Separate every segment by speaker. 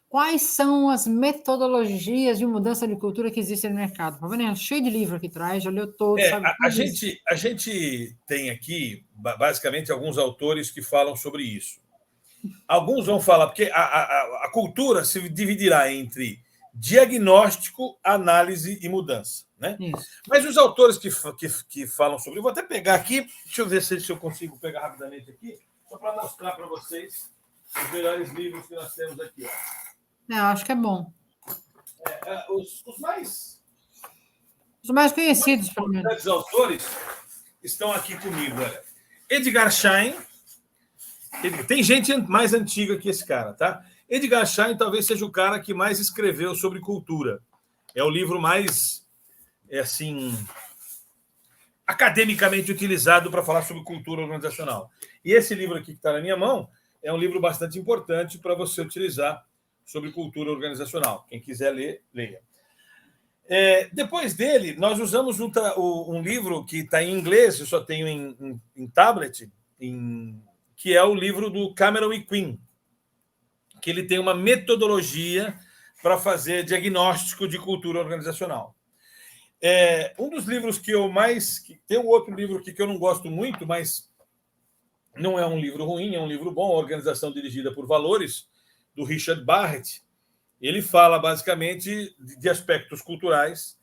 Speaker 1: Quais são as metodologias de mudança de cultura que existem no mercado? Tá vendo? Cheio de livro aqui atrás, já leu todos, sabe
Speaker 2: A
Speaker 1: tudo isso.
Speaker 2: gente tem aqui, basicamente, alguns autores que falam sobre isso. Alguns vão falar, porque a cultura se dividirá entre diagnóstico, análise e mudança. Né?
Speaker 1: Isso.
Speaker 2: Mas os autores que falam sobre. Eu vou até pegar aqui, deixa eu ver se eu consigo pegar rapidamente aqui, só para mostrar para vocês os melhores livros que nós temos aqui. Ó.
Speaker 1: Eu acho que é bom.
Speaker 2: Os mais
Speaker 1: conhecidos, pelo menos.
Speaker 2: Os autores estão aqui comigo. Olha. Edgar Schein. Tem gente mais antiga que esse cara, tá? Edgar Schein talvez seja o cara que mais escreveu sobre cultura. É o livro mais, assim, academicamente utilizado para falar sobre cultura organizacional. E esse livro aqui que está na minha mão é um livro bastante importante para você utilizar sobre cultura organizacional. Quem quiser ler, leia. Depois dele, nós usamos um livro que está em inglês, eu só tenho em tablet, que é o livro do Cameron e Quinn, que ele tem uma metodologia para fazer diagnóstico de cultura organizacional. Um dos livros que eu mais... Tem um outro livro aqui que eu não gosto muito, mas não é um livro ruim, é um livro bom, Organização Dirigida por Valores, do Richard Barrett. Ele fala, basicamente, de aspectos culturais,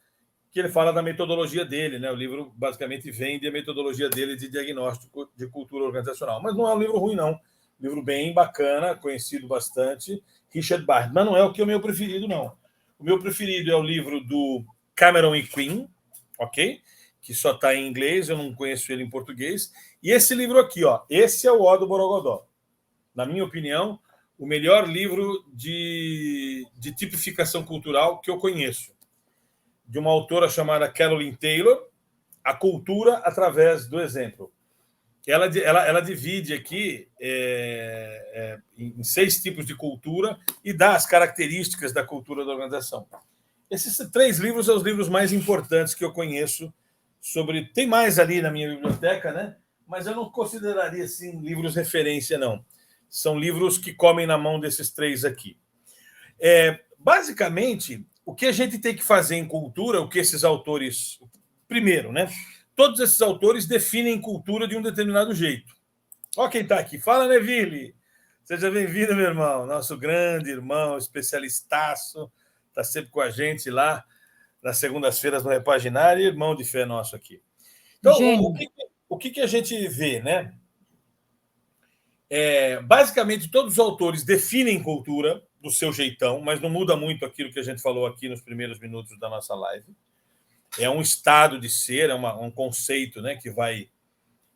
Speaker 2: que ele fala da metodologia dele. Né? O livro, basicamente, vende a metodologia dele de diagnóstico de cultura organizacional. Mas não é um livro ruim, não. Um livro bem bacana, conhecido bastante, Richard Barrett. Mas não é o meu preferido, não. O meu preferido é o livro do Cameron e Quinn, ok? Que só está em inglês, eu não conheço ele em português. E esse livro aqui, ó, esse é o O do Borogodó. Na minha opinião, o melhor livro de tipificação cultural que eu conheço, de uma autora chamada Caroline Taylor, A Cultura através do Exemplo. Ela divide aqui em 6 tipos de cultura e dá as características da cultura da organização. Esses 3 livros são os livros mais importantes que eu conheço sobre... Tem mais ali na minha biblioteca, né? Mas eu não consideraria assim livros referência, não. São livros que comem na mão desses 3 aqui. Basicamente, o que a gente tem que fazer em cultura, o que esses autores... Primeiro, né? Todos esses autores definem cultura de um determinado jeito. Olha quem está aqui. Fala, Neville. Seja bem-vindo, meu irmão. Nosso grande irmão, especialistaço. Está sempre com a gente lá nas segundas-feiras no Repaginar e irmão de fé nosso aqui. Então, o que a gente vê, né? Basicamente, todos os autores definem cultura do seu jeitão, mas não muda muito aquilo que a gente falou aqui nos primeiros minutos da nossa live. É um estado de ser, um conceito, né, que vai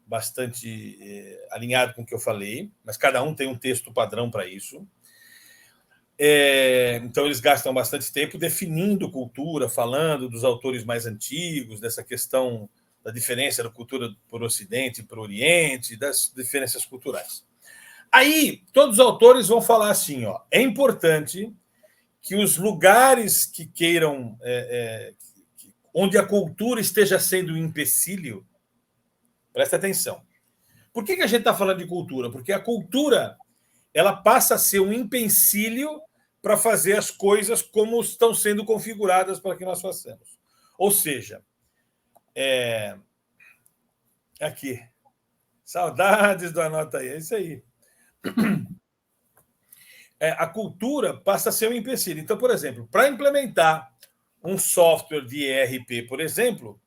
Speaker 2: bastante alinhado com o que eu falei, mas cada um tem um texto padrão para isso. Então, eles gastam bastante tempo definindo cultura, falando dos autores mais antigos, dessa questão da diferença da cultura por Ocidente e por Oriente, das diferenças culturais. Aí, todos os autores vão falar assim, ó, é importante que os lugares que queiram... onde a cultura esteja sendo um empecilho, presta atenção. Por que a gente está falando de cultura? Porque a cultura ela passa a ser um empecilho para fazer as coisas como estão sendo configuradas para que nós façamos. Ou seja, aqui, saudades do Anota aí, é isso aí. A cultura passa a ser um empecilho. Então, por exemplo, para implementar um software de ERP, por exemplo,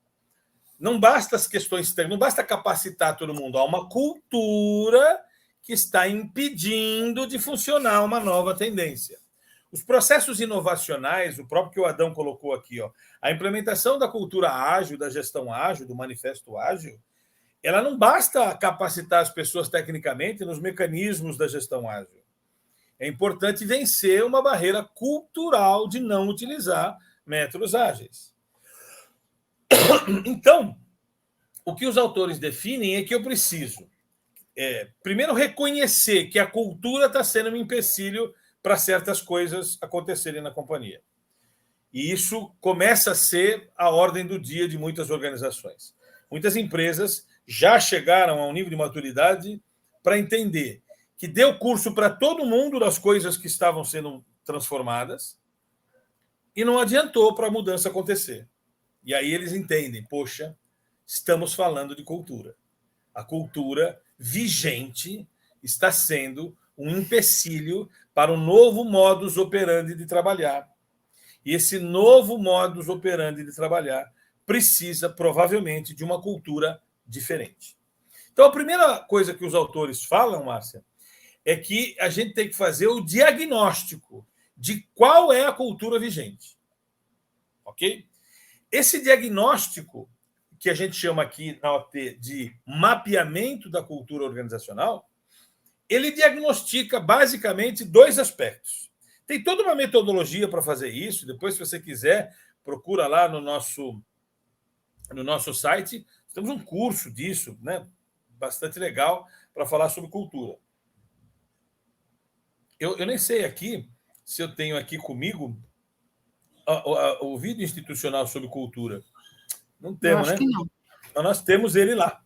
Speaker 2: não basta as questões técnicas, não basta capacitar todo mundo. Há uma cultura que está impedindo de funcionar uma nova tendência. Os processos inovacionais, o próprio que o Adão colocou aqui, ó, a implementação da cultura ágil, da gestão ágil, do manifesto ágil, ela não basta capacitar as pessoas tecnicamente nos mecanismos da gestão ágil. É importante vencer uma barreira cultural de não utilizar métodos ágeis. Então, o que os autores definem é que eu preciso, primeiro, reconhecer que a cultura está sendo um empecilho para certas coisas acontecerem na companhia. E isso começa a ser a ordem do dia de muitas organizações. Muitas empresas já chegaram a um nível de maturidade para entender que deu curso para todo mundo das coisas que estavam sendo transformadas e não adiantou para a mudança acontecer. E aí eles entendem, poxa, estamos falando de cultura. A cultura vigente está sendo um empecilho para um novo modus operandi de trabalhar. E esse novo modus operandi de trabalhar precisa, provavelmente, de uma cultura diferente. Então, a primeira coisa que os autores falam, Márcia, é que a gente tem que fazer o diagnóstico de qual é a cultura vigente. Ok? Esse diagnóstico, que a gente chama aqui na OT de mapeamento da cultura organizacional, ele diagnostica basicamente 2 aspectos. Tem toda uma metodologia para fazer isso. Depois, se você quiser, procura lá no nosso site. Temos um curso disso, né? Bastante legal para falar sobre cultura. Eu nem sei aqui se eu tenho aqui comigo o vídeo institucional sobre cultura. Não temos,
Speaker 1: Eu acho
Speaker 2: né?
Speaker 1: que não.
Speaker 2: Então, nós temos ele lá.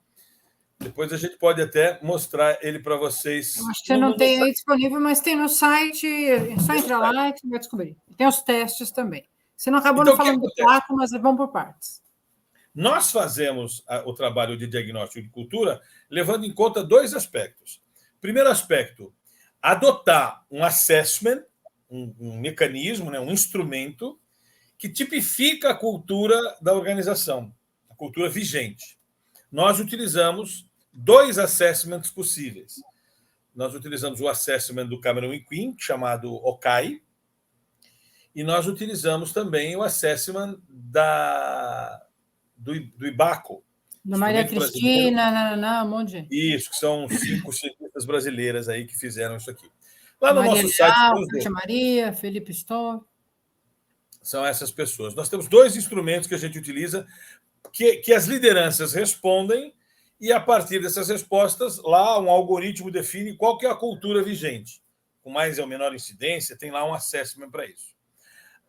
Speaker 2: Depois a gente pode até mostrar ele para vocês.
Speaker 1: Eu acho que você não tem aí disponível, mas tem no site. É só entrar lá e você vai descobrir. Tem os testes também. Você não acabou
Speaker 2: Então,
Speaker 1: não falando do 4, mas vamos por partes.
Speaker 2: Nós fazemos o trabalho de diagnóstico de cultura levando em conta 2 aspectos. Primeiro aspecto, adotar um assessment, um mecanismo, né, um instrumento que tipifica a cultura da organização, a cultura vigente. Nós utilizamos 2 assessments possíveis. Nós utilizamos o assessment do Cameron e Quinn, chamado OCAI, e nós utilizamos também o assessment do IBACO.
Speaker 1: Da Maria Cristina, um monte de gente.
Speaker 2: Isso, que são 5 cientistas brasileiras aí que fizeram isso aqui. Lá no
Speaker 1: Maria
Speaker 2: nosso site.
Speaker 1: Cátia Maria, Felipe Stoll.
Speaker 2: São essas pessoas. Nós temos 2 instrumentos que a gente utiliza que as lideranças respondem e, a partir dessas respostas, lá um algoritmo define qual que é a cultura vigente. Com mais ou menor incidência, tem lá um assessment para isso.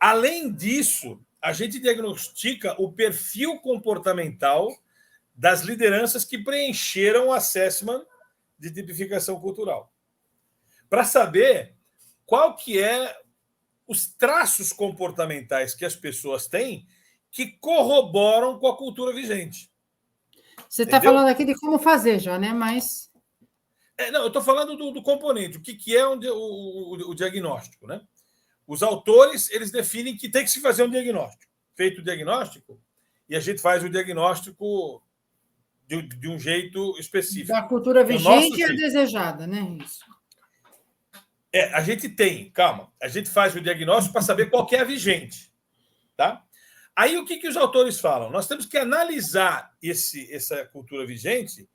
Speaker 2: Além disso, a gente diagnostica o perfil comportamental das lideranças que preencheram o assessment de tipificação cultural. Para saber qual que é os traços comportamentais que as pessoas têm que corroboram com a cultura vigente.
Speaker 1: Você está falando aqui de como fazer já, né? Mas...
Speaker 2: não, eu estou falando do componente, o que é o diagnóstico, né? Os autores, eles definem que tem que se fazer um diagnóstico. Feito o diagnóstico, e a gente faz o diagnóstico de um jeito específico.
Speaker 1: Da cultura vigente e a desejada, né? Isso.
Speaker 2: A gente a gente faz o diagnóstico para saber qual que é a vigente. Tá? Aí, o que os autores falam? Nós temos que analisar essa cultura vigente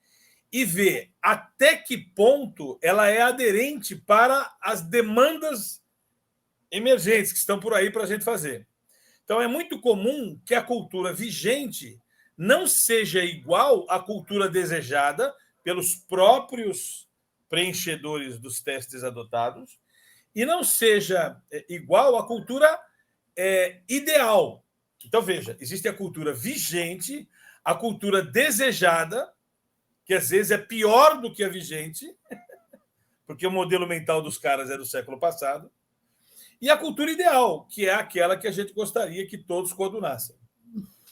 Speaker 2: e ver até que ponto ela é aderente para as demandas emergentes que estão por aí para a gente fazer. Então, é muito comum que a cultura vigente não seja igual à cultura desejada pelos próprios preenchedores dos testes adotados e não seja igual à cultura ideal. Então, veja, existe a cultura vigente, a cultura desejada, que às vezes é pior do que a vigente, porque o modelo mental dos caras é do século passado, e a cultura ideal, que é aquela que a gente gostaria que todos coadunassem.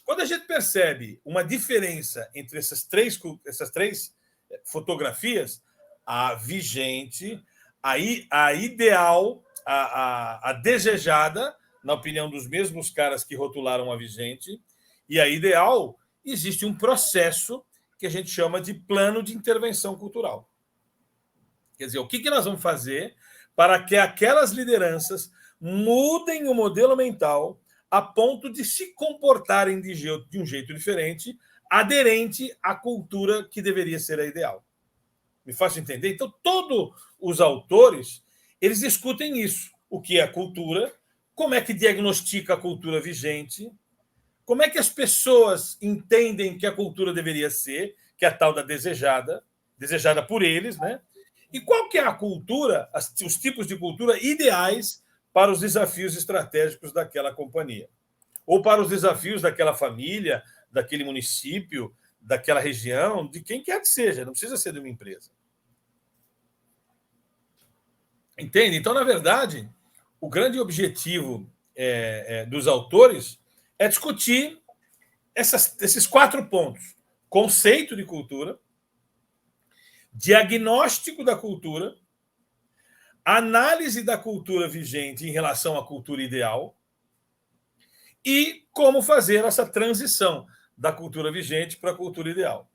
Speaker 2: Quando a gente percebe uma diferença entre essas três fotografias, a vigente, a ideal, a desejada, na opinião dos mesmos caras que rotularam a vigente, e a ideal, existe um processo que a gente chama de plano de intervenção cultural. Quer dizer, o que nós vamos fazer para que aquelas lideranças mudem o modelo mental a ponto de se comportarem de um jeito diferente, aderente à cultura que deveria ser a ideal. Me faço entender? Então, todos os autores, eles discutem isso. O que é a cultura, como é que diagnostica a cultura vigente, como é que as pessoas entendem que a cultura deveria ser, que é a tal da desejada por eles, né? E qual que é a cultura, os tipos de cultura ideais para os desafios estratégicos daquela companhia, ou para os desafios daquela família, daquele município, daquela região, de quem quer que seja, não precisa ser de uma empresa. Entende? Então, na verdade, o grande objetivo dos autores é discutir esses 4 pontos: conceito de cultura, diagnóstico da cultura, análise da cultura vigente em relação à cultura ideal e como fazer essa transição da cultura vigente para a cultura ideal.